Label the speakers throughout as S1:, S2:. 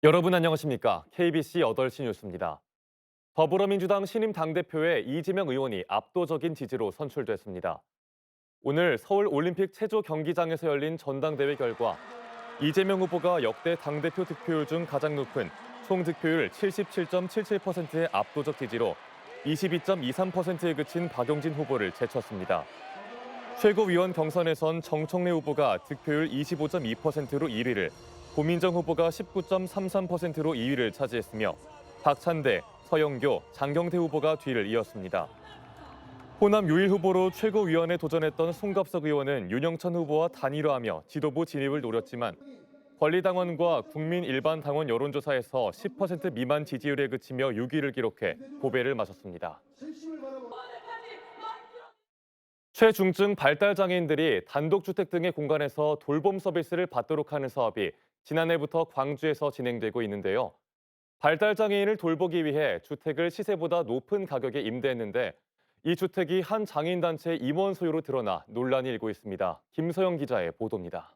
S1: 여러분 안녕하십니까? KBC 8시 뉴스입니다. 더불어민주당 신임 당대표에 이재명 의원이 압도적인 지지로 선출됐습니다. 오늘 서울 올림픽 체조 경기장에서 열린 전당대회 결과 이재명 후보가 역대 당대표 득표율 중 가장 높은 총 득표율 77.77%의 압도적 지지로 22.23%에 그친 박용진 후보를 제쳤습니다. 최고위원 경선에선 정청래 후보가 득표율 25.2%로 1위를, 고민정 후보가 19.33%로 2위를 차지했으며 박찬대, 서영교, 장경태 후보가 뒤를 이었습니다. 호남 유일 후보로 최고위원에 도전했던 송갑석 의원은 윤영찬 후보와 단일화하며 지도부 진입을 노렸지만 권리당원과 국민 일반 당원 여론조사에서 10% 미만 지지율에 그치며 6위를 기록해 고배를 마셨습니다. 최중증 발달장애인들이 단독주택 등의 공간에서 돌봄 서비스를 받도록 하는 사업이 지난해부터 광주에서 진행되고 있는데요. 발달장애인을 돌보기 위해 주택을 시세보다 높은 가격에 임대했는데 이 주택이 한 장애인단체 임원 소유로 드러나 논란이 일고 있습니다. 김서영 기자의 보도입니다.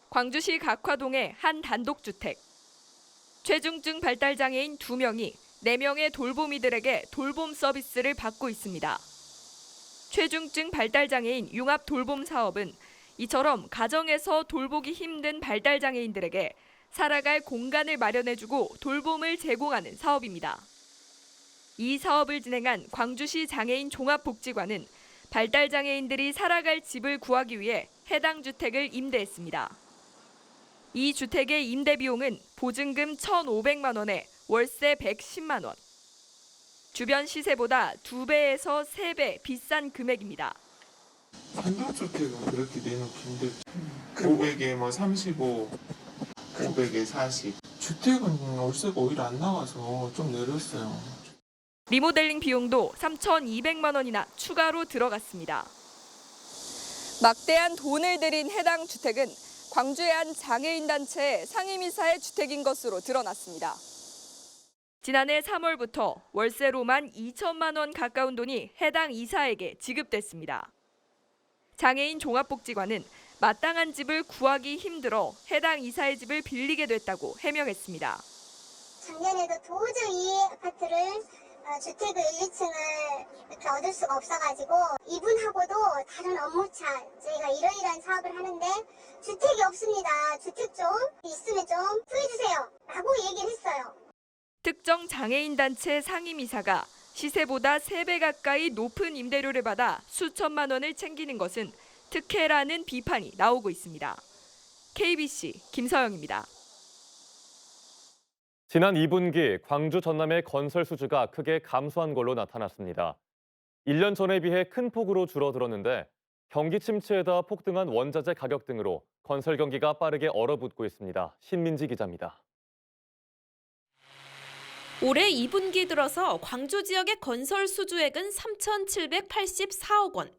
S2: 광주시 각화동의 한 단독주택. 최중증 발달장애인 2명이 4명의 돌보미들에게 돌봄 서비스를 받고 있습니다. 최중증 발달장애인 융합 돌봄 사업은 이처럼 가정에서 돌보기 힘든 발달장애인들에게 살아갈 공간을 마련해주고 돌봄을 제공하는 사업입니다. 이 사업을 진행한 광주시 장애인 종합복지관은 발달장애인들이 살아갈 집을 구하기 위해 해당 주택을 임대했습니다. 이 주택의 임대 비용은 보증금 1,500만 원에 월세 110만 원. 주변 시세보다 2배에서 3배 비싼 금액입니다.
S3: 단독주택은 그렇게 내놓기 힘들죠. 500에 35, 500에 40. 주택은 월세가 오히려 안 나와서 좀 내렸어요.
S2: 리모델링 비용도 3,200만 원이나 추가로 들어갔습니다. 막대한 돈을 들인 해당 주택은 광주의 한 장애인 단체 상임이사의 주택인 것으로 드러났습니다. 지난해 3월부터 월세로만 2천만 원 가까운 돈이 해당 이사에게 지급됐습니다. 장애인 종합복지관은 마땅한 집을 구하기 힘들어 해당 이사의 집을 빌리게 됐다고 해명했습니다.
S4: 작년에도 도저히 아파트를 주택을 1, 2층을 이렇게 얻을 수가 없어가지고 이분하고도 다른 업무차 저희가 이러이러한 사업을 하는데 주택이 없습니다. 주택 좀 있으면 좀 구해주세요 라고 얘기를 했어요.
S2: 특정 장애인 단체 상임이사가 시세보다 3배 가까이 높은 임대료를 받아 수천만 원을 챙기는 것은 특혜라는 비판이 나오고 있습니다. KBC 김서영입니다.
S1: 지난 2분기 광주 전남의 건설 수주가 크게 감소한 걸로 나타났습니다. 1년 전에 비해 큰 폭으로 줄어들었는데 경기 침체에다 폭등한 원자재 가격 등으로 건설 경기가 빠르게 얼어붙고 있습니다. 신민지 기자입니다.
S5: 올해 2분기 들어서 광주 지역의 건설 수주액은 3,784억 원,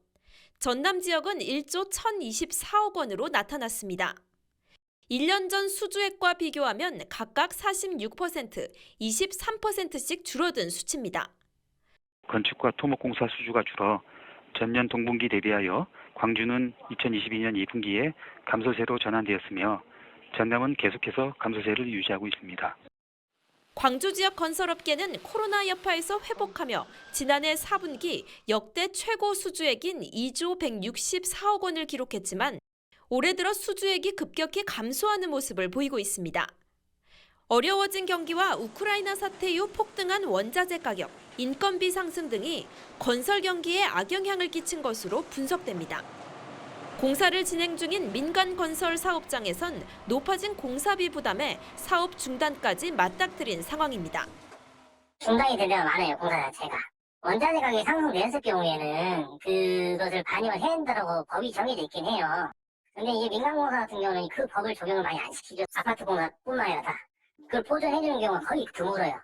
S5: 전남 지역은 1조 1,024억 원으로 나타났습니다. 1년 전 수주액과 비교하면 각각 46%, 23%씩 줄어든 수치입니다.
S6: 건축과 토목공사 수주가 줄어 전년 동분기 대비하여 광주는 2022년 2분기에 감소세로 전환되었으며 전남은 계속해서 감소세를 유지하고 있습니다.
S5: 광주 지역 건설업계는 코로나 여파에서 회복하며 지난해 4분기 역대 최고 수주액인 2조 164억 원을 기록했지만 올해 들어 수주액이 급격히 감소하는 모습을 보이고 있습니다. 어려워진 경기와 우크라이나 사태 이후 폭등한 원자재 가격, 인건비 상승 등이 건설 경기에 악영향을 끼친 것으로 분석됩니다. 공사를 진행 중인 민간 건설 사업장에선 높아진 공사비 부담에 사업 중단까지 맞닥뜨린 상황입니다.
S4: 중단이 된 데가 많아요, 공사 자체가. 원자재 가격 상승 연습 경우에는 그것을 반영을 해야 된다고 법이 정해져 있긴 해요. 근데 이게 민간공사 같은 경우는 그 법을 적용을 많이 안 시키죠. 아파트 공사뿐만 아니라 다. 그걸 보전해주는 경우가 거의 드물어요.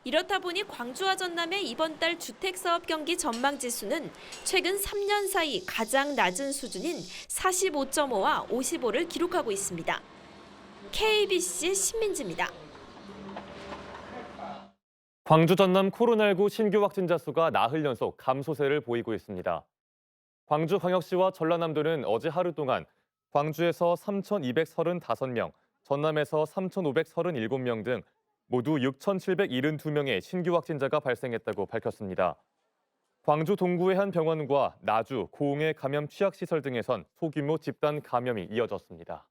S5: 이렇다 보니 광주와 전남의 이번 달 주택사업 경기 전망지수는 최근 3년 사이 가장 낮은 수준인 45.5와 55를 기록하고 있습니다. KBC 신민지입니다.
S1: 광주 전남 코로나19 신규 확진자 수가 나흘 연속 감소세를 보이고 있습니다. 광주광역시와 전라남도는 어제 하루 동안 광주에서 3,235명, 전남에서 3,537명 등 모두 6,772명의 신규 확진자가 발생했다고 밝혔습니다. 광주 동구의 한 병원과 나주, 고흥의 감염 취약시설 등에선 소규모 집단 감염이 이어졌습니다.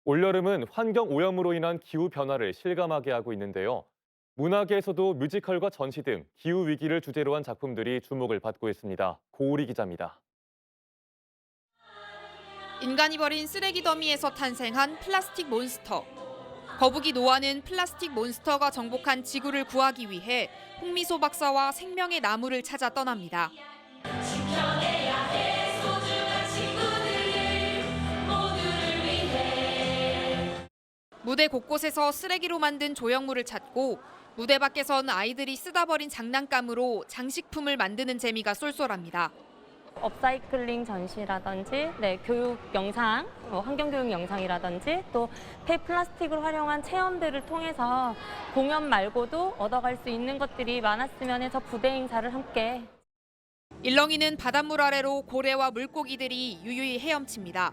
S1: 올여름은 환경 오염으로 인한 기후 변화를 실감하게 하고 있는데요. 문화계에서도 뮤지컬과 전시 등 기후 위기를 주제로 한 작품들이 주목을 받고 있습니다. 고우리 기자입니다.
S7: 인간이 버린 쓰레기 더미에서 탄생한 플라스틱 몬스터. 거북이 노아는 플라스틱 몬스터가 정복한 지구를 구하기 위해 홍미소 박사와 생명의 나무를 찾아 떠납니다. 무대 곳곳에서 쓰레기로 만든 조형물을 찾고 무대 밖에선 아이들이 쓰다 버린 장난감으로 장식품을 만드는 재미가 쏠쏠합니다.
S8: 업사이클링 전시라든지 교육 영상, 환경교육 영상이라든지 또 폐플라스틱을 활용한 체험들을 통해서 공연 말고도 얻어갈 수 있는 것들이 많았으면 해서 부대 행사를 함께.
S7: 일렁이는 바닷물 아래로 고래와 물고기들이 유유히 헤엄칩니다.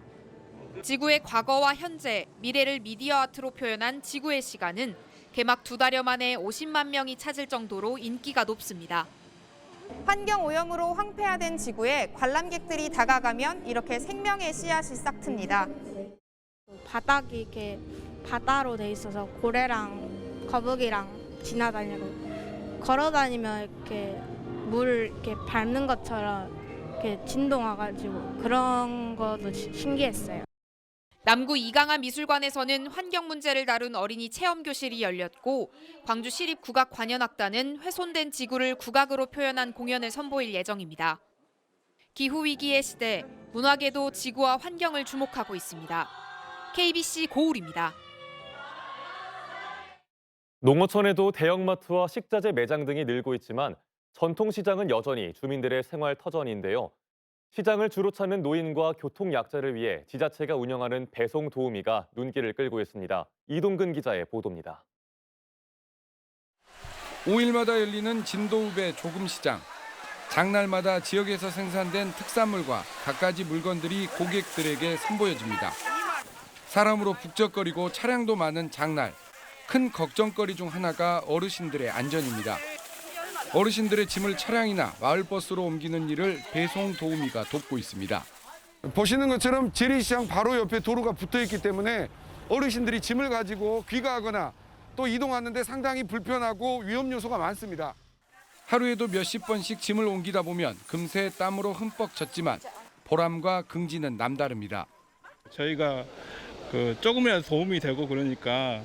S7: 지구의 과거와 현재, 미래를 미디어 아트로 표현한 지구의 시간은 개막 2달여 만에 50만 명이 찾을 정도로 인기가 높습니다.
S9: 환경 오염으로 황폐화된 지구에 관람객들이 다가가면 이렇게 생명의 씨앗이 싹틉니다.
S10: 바닥이 이렇게 바다로 돼 있어서 고래랑 거북이랑 지나다니고 걸어다니면 이렇게 물 이렇게 밟는 것처럼 이렇게 진동 와가지고 그런 것도 신기했어요.
S7: 남구 이강화 미술관에서는 환경 문제를 다룬 어린이 체험 교실이 열렸고 광주 시립국악관현악단은 훼손된 지구를 국악으로 표현한 공연을 선보일 예정입니다. 기후 위기의 시대, 문화계도 지구와 환경을 주목하고 있습니다. KBC 고울입니다.
S1: 농어촌에도 대형마트와 식자재 매장 등이 늘고 있지만 전통시장은 여전히 주민들의 생활 터전인데요. 시장을 주로 찾는 노인과 교통약자를 위해 지자체가 운영하는 배송 도우미가 눈길을 끌고 있습니다. 이동근 기자의 보도입니다.
S11: 5일마다 열리는 진도읍의 조금시장. 장날마다 지역에서 생산된 특산물과 갖가지 물건들이 고객들에게 선보여집니다. 사람으로 북적거리고 차량도 많은 장날. 큰 걱정거리 중 하나가 어르신들의 안전입니다. 어르신들의 짐을 차량이나 마을버스로 옮기는 일을 배송 도우미가 돕고 있습니다.
S12: 보시는 것처럼 재래시장 바로 옆에 도로가 붙어 있기 때문에 어르신들이 짐을 가지고 귀가하거나 또 이동하는데 상당히 불편하고 위험 요소가 많습니다.
S11: 하루에도 몇십 번씩 짐을 옮기다 보면 금세 땀으로 흠뻑 젖지만 보람과 긍지는 남다릅니다.
S13: 저희가 조금이라도 도움이 되고 그러니까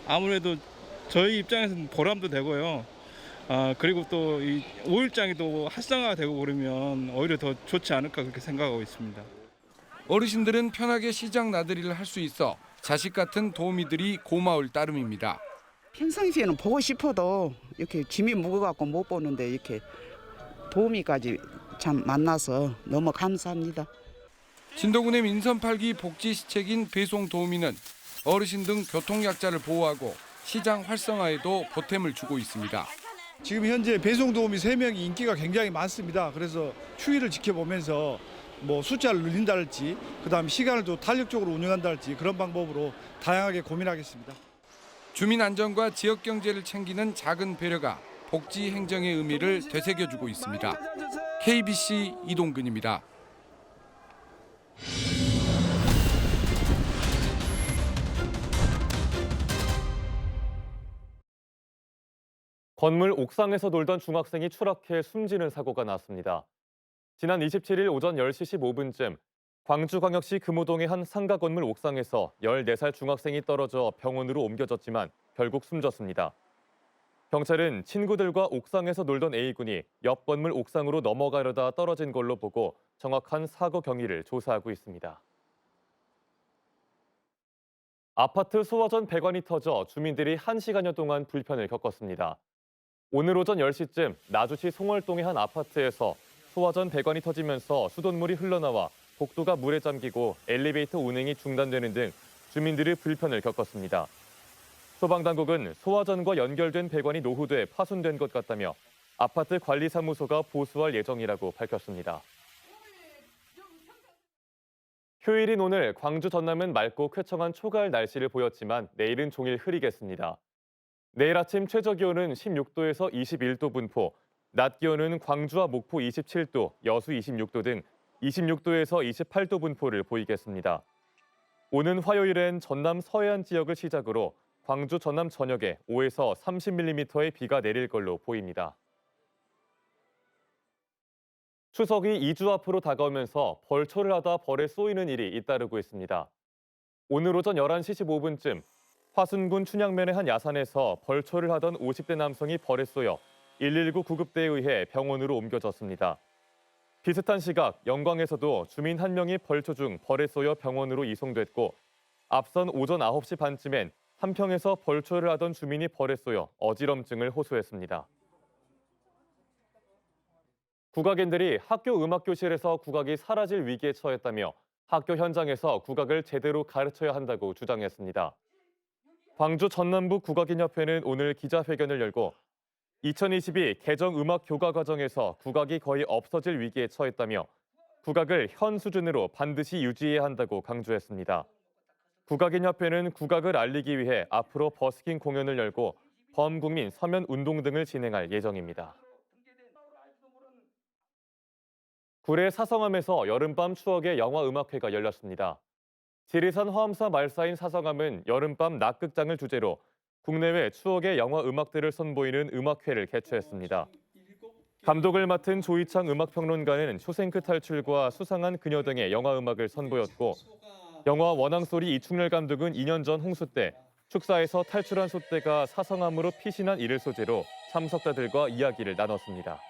S13: 아무래도 저희 입장에서는 보람도 되고요. 그리고 또 이 5일장이 또 활성화가 되고 그러면 오히려 더 좋지 않을까 그렇게 생각하고 있습니다.
S11: 어르신들은 편하게 시장 나들이를 할 수 있어 자식 같은 도우미들이 고마울 따름입니다.
S14: 평상시에는 보고 싶어도 이렇게 짐이 무거워갖고 못 보는데 이렇게 도우미까지 참 만나서 너무 감사합니다.
S11: 진도군의 민선 8기 복지시책인 배송 도우미는 어르신 등 교통약자를 보호하고 시장 활성화에도 보탬을 주고 있습니다.
S15: 지금 현재 배송 도우미 3명이 인기가 굉장히 많습니다. 그래서 추이를 지켜보면서 숫자를 늘린다랄지 그다음 시간을 또 탄력적으로 운영한다랄지 그런 방법으로 다양하게 고민하겠습니다.
S11: 주민 안전과 지역 경제를 챙기는 작은 배려가 복지 행정의 의미를 되새겨주고 있습니다. KBC 이동근입니다.
S1: 건물 옥상에서 놀던 중학생이 추락해 숨지는 사고가 났습니다. 지난 27일 오전 10시 15분쯤 광주광역시 금호동의 한 상가 건물 옥상에서 14살 중학생이 떨어져 병원으로 옮겨졌지만 결국 숨졌습니다. 경찰은 친구들과 옥상에서 놀던 A군이 옆 건물 옥상으로 넘어가려다 떨어진 걸로 보고 정확한 사고 경위를 조사하고 있습니다. 아파트 소화전 배관이 터져 주민들이 1시간여 동안 불편을 겪었습니다. 오늘 오전 10시쯤 나주시 송월동의 한 아파트에서 소화전 배관이 터지면서 수돗물이 흘러나와 복도가 물에 잠기고 엘리베이터 운행이 중단되는 등 주민들이 불편을 겪었습니다. 소방당국은 소화전과 연결된 배관이 노후돼 파손된 것 같다며 아파트 관리사무소가 보수할 예정이라고 밝혔습니다. 휴일인 오늘 광주 전남은 맑고 쾌청한 초가을 날씨를 보였지만 내일은 종일 흐리겠습니다. 내일 아침 최저 기온은 16도에서 21도 분포, 낮 기온은 광주와 목포 27도, 여수 26도 등 26도에서 28도 분포를 보이겠습니다. 오는 화요일엔 전남 서해안 지역을 시작으로 광주 전남 전역에 5에서 30mm의 비가 내릴 걸로 보입니다. 추석이 2주 앞으로 다가오면서 벌초를 하다 벌에 쏘이는 일이 잇따르고 있습니다. 오늘 오전 11시 15분쯤 화순군 춘향면의 한 야산에서 벌초를 하던 50대 남성이 벌에 쏘여 119 구급대에 의해 병원으로 옮겨졌습니다. 비슷한 시각 영광에서도 주민 한 명이 벌초 중 벌에 쏘여 병원으로 이송됐고 앞선 오전 9시 반쯤엔 한평에서 벌초를 하던 주민이 벌에 쏘여 어지럼증을 호소했습니다. 국악인들이 학교 음악교실에서 국악이 사라질 위기에 처했다며 학교 현장에서 국악을 제대로 가르쳐야 한다고 주장했습니다. 광주 전남부 국악인협회는 오늘 기자회견을 열고 2022 개정 음악 교과 과정에서 국악이 거의 없어질 위기에 처했다며 국악을 현 수준으로 반드시 유지해야 한다고 강조했습니다. 국악인협회는 국악을 알리기 위해 앞으로 버스킹 공연을 열고 범국민 서면 운동 등을 진행할 예정입니다. 구례 사성암에서 여름밤 추억의 영화음악회가 열렸습니다. 지리산 화엄사 말사인 사성암은 여름밤 낮극장을 주제로 국내외 추억의 영화 음악들을 선보이는 음악회를 개최했습니다. 감독을 맡은 조이창 음악평론가는 쇼생크 탈출과 수상한 그녀 등의 영화 음악을 선보였고 영화 원앙소리 이충렬 감독은 2년 전 홍수 때 축사에서 탈출한 소떼가 사성암으로 피신한 이를 소재로 참석자들과 이야기를 나눴습니다.